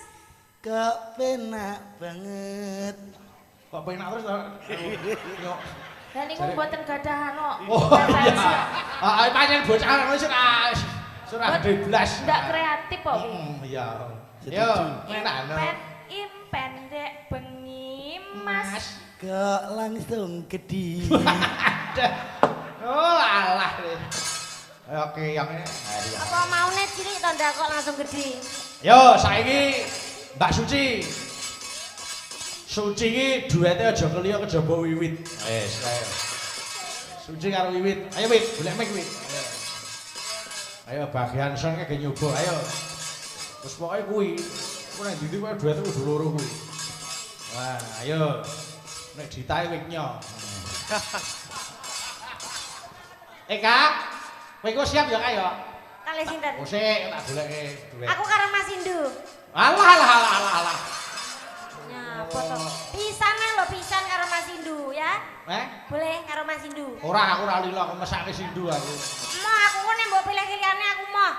Kok penak banget. Kok penak terus to? Yo. Lah niku mboten gadahan kok. Oh iya. Ah, pancen bocah ngono sik surah gede blas. Ndak kreatif kok kuwi. Iya. Yo, penak no. Impendek bengi, Mas. Kok langsung gede. Oh alah. Oke, yang ini. Apa maune cilik to ndak kok langsung gede? Yo, saiki Mbak Suci. Suci iki duete aja keliya kejaba Wiwit. Wes, ayo. Suci karo Wiwit. Ayo Wit, golek mic Wit. Ayo bagian son ge nyoba, ayo. Wes pokoke kuwi. Ku nek ndi kowe duete kudu loro kuwi. Wah, ayo. Nek ditae wiknya. Kak. Kowe iku siap ya, Kak ya? Kali sinten? Oh, sik tak goleke duet. Aku karo Mas Indu. Alah. Nyapa to? Pisan lho pisan karo Mas Indu ya. Boleh karo Mas Indu. Ora, aku ora lilo aku mesake sindu aku. Mau aku kene mbok pilih liyane aku mau.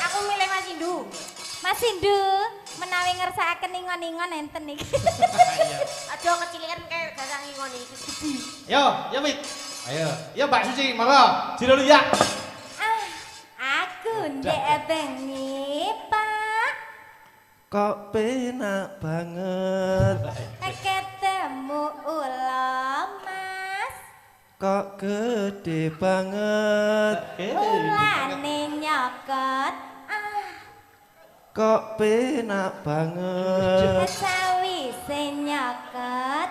Aku milih Mas Indu. Mas Indu, menawi ngersakaken ingon-ingon enten iki. Aja ngecilikan kayak garang ingon iki gede. Yo, Wit. Ayo, yo Mbak Suci, monggo. Jiro lu ya. Aku ndek bengi, Pak. Kok penak banget. Ketemu ula, Mas. Kok gede banget. Ulane nyokot. Kok penak banget. Sawise nyokot.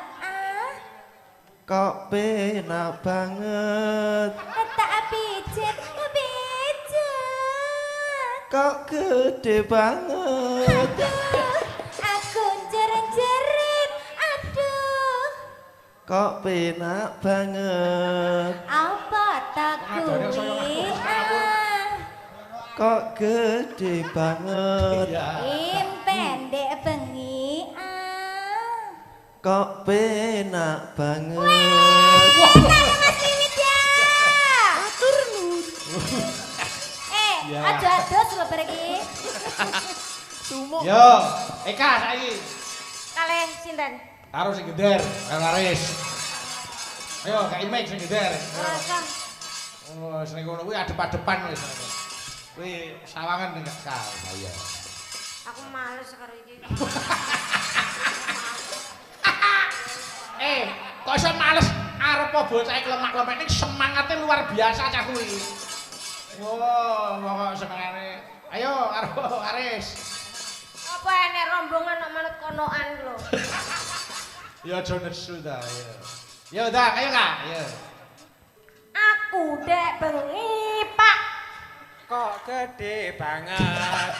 Kok penak banget. Tak pijet. Kok gede banget. Aku jerit-jerit. Aduh. Kok penak banget. Apa tak kuwi? Kok gede banget. Im pendek bengi. kok penak banget. Mas Wiwit ya. Atur nuwun. Aja ados lho bareng iki. Yo, Eka saiki. Kalih sinten? Karo sing geder, karo Aris. Ayo, Kak Imek sing geder. Masa Oh, sing ngono kuwi adep-adepan wis. Kuwi sawangan ning Kak. Iya. aku males karo iki. Kok iso males arep bocah iki lemak-lemek ning semangate luar biasa cah kuwi. Oh, kok semangane. Ayo karo Aris. Apa enek rombongan nok manut konoan lho. Ya aja nesu ta, ya. Ya udah, ayo Kak, ya. Aku dek bengi, Pak. Kok gede banget.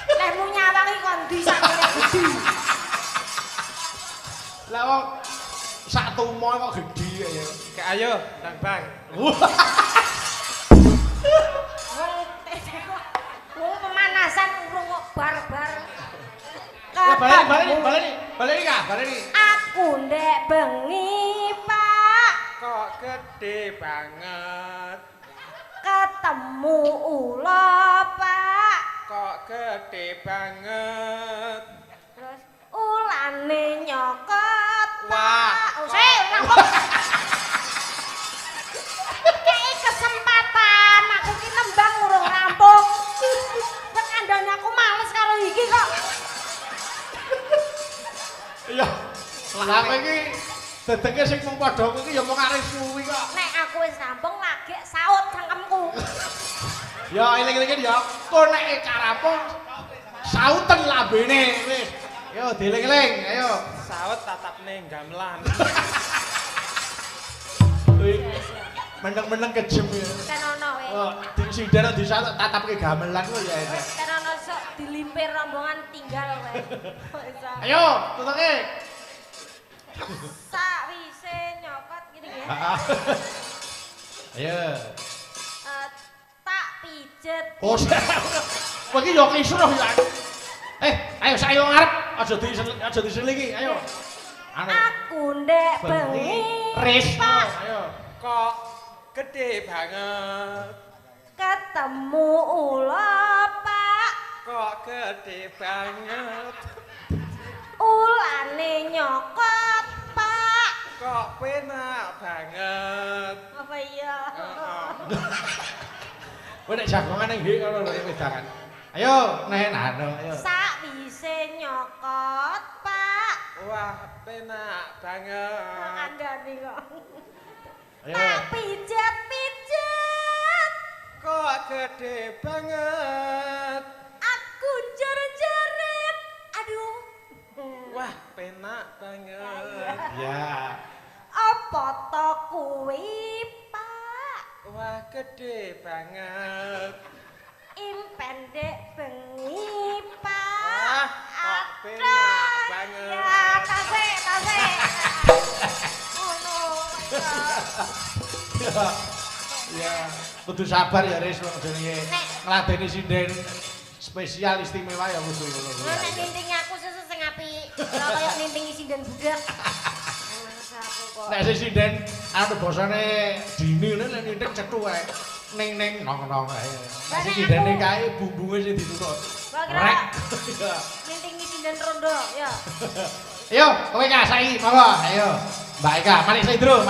Lehmu nyawangi kon ndi sakmene gedhi. Lah kok sak tumo kok gedhi ya. Kayak ayo, Bang. Wong pemanasan urung kok bar-bar. Baleni Kak, baleni. Aku ndek bengi, Pak. Kok gede banget. Ketemu ula, Pak. Kok gede banget. Terus ulane nyokot, Wah, Pak. Kei kesempatan aku ki nembang urung rampung. Nek kandhane aku males karo iki kok. Iya. Lah kowe iki dedenge sing mung padha kuwi ya mung arep suwi kok. Nek aku wis rampung lagi saut cangkemku. Ya eling-elingen ya. Kok nek karampung sauten lambene wis. Yo dieling-eling, ayo. Sawet tatapne gamelan. Meneng-meneng kejem ya. Ten ono we. Oh, disindana disatuk tatapke gamelan kok ya. Ten ono sok dilimpir rombongan tinggal we. Ayo, tutuke. Sakwise nyokot gini ya. Ayo. Tak pijet. Oh, kowe iki yo kisruh ya. Ayo sayo ngarep, aja diselingi, ayo. Anu. Aku ndek bengi. Ris, Pak. ayo. Kok gede banget. Ketemu ula, Pak. Kok gede banget. Ulane nyokot, Pak. Kok penak banget. Apa iya? Kowe nek jagongan ning nggih ngono lho wedangan. Ayo, nek anu, ayo. Sakwise nyokot, Pak. Wah, penak banget. Kandhane kok. Ayo. Tak pijet-pijet. Kok gede banget. Aku jerit-jerit. Aduh. Wah, penak banget. Ya. Apa to kuwi, Pak? Wah, gede banget. Pendek bengi, Pak. Wah, kok penak banget. Ya, tasik. Oh no. Ya, kudu sabar ya Ris wong jenenge ngladeni sinden spesial istimewa ya kudu ngono. Nek ninting aku susu sing apik. Ora kaya nintingi sinden budak. Nek sing sinden anu basane dini nek ninting cethu ae. Ning nong ae. Nek sing sindene kae bumbunge sing ditutuk. Rek. Nintingi sinden rondo, ya. Ayo, kowe Kak saiki, monggo. Ayo. Mbak Eka, malik Sindro.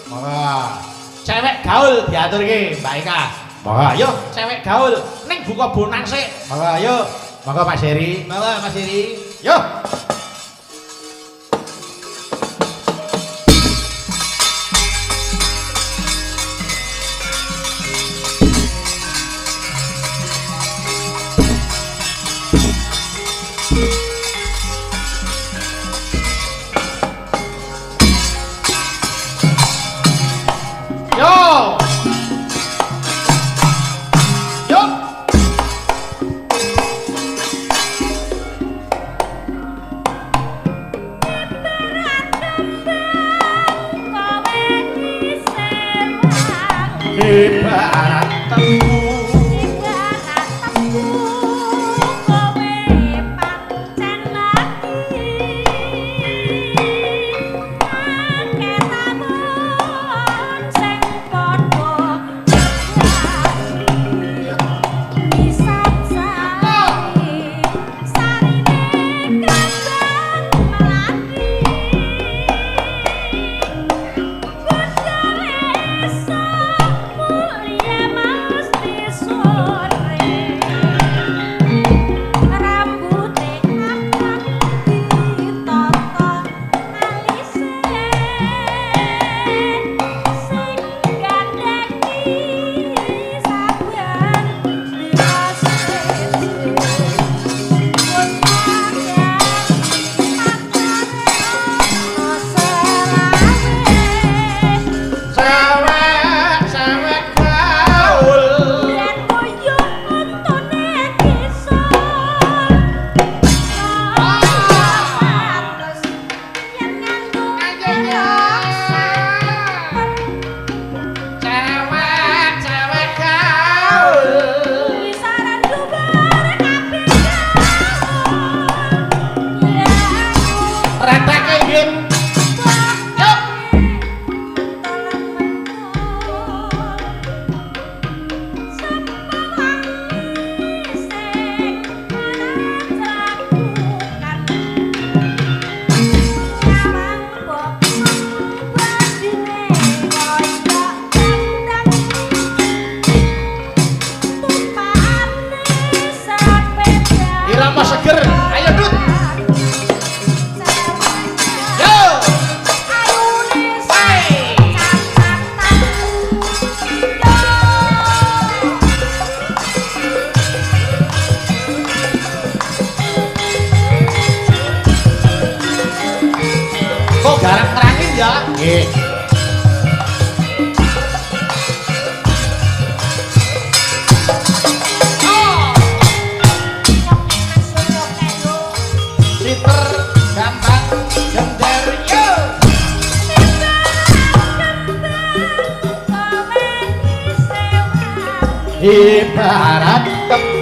Monggo. Cewek gaul diaturke, Mbak Eka. Monggo, ayo cewek gaul ning buka bonang sik. Monggo, ayo. Monggo Mas Heri. Monggo Mas Heri. Yo. Yo. Yo. Ibarat tembu. Ibarat tembu kowe pancen lagi. barang nerangin ya. Nggih. Siter gampang gender yo. Ibarat tebu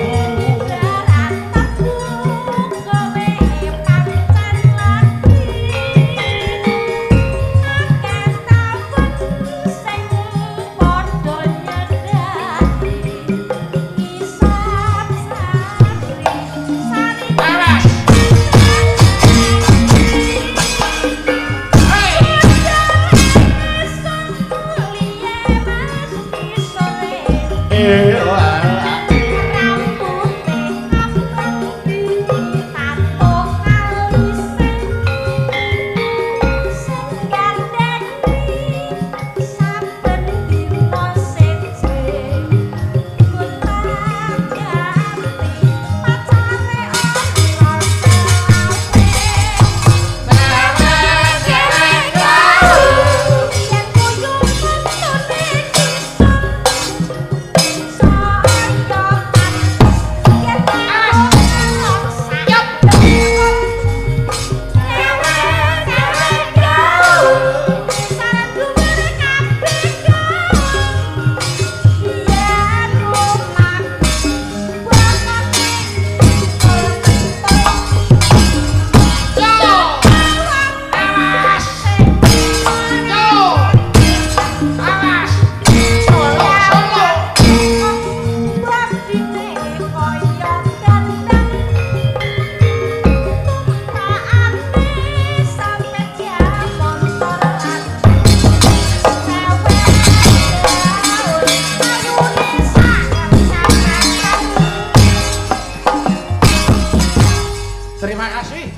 Terima kasih.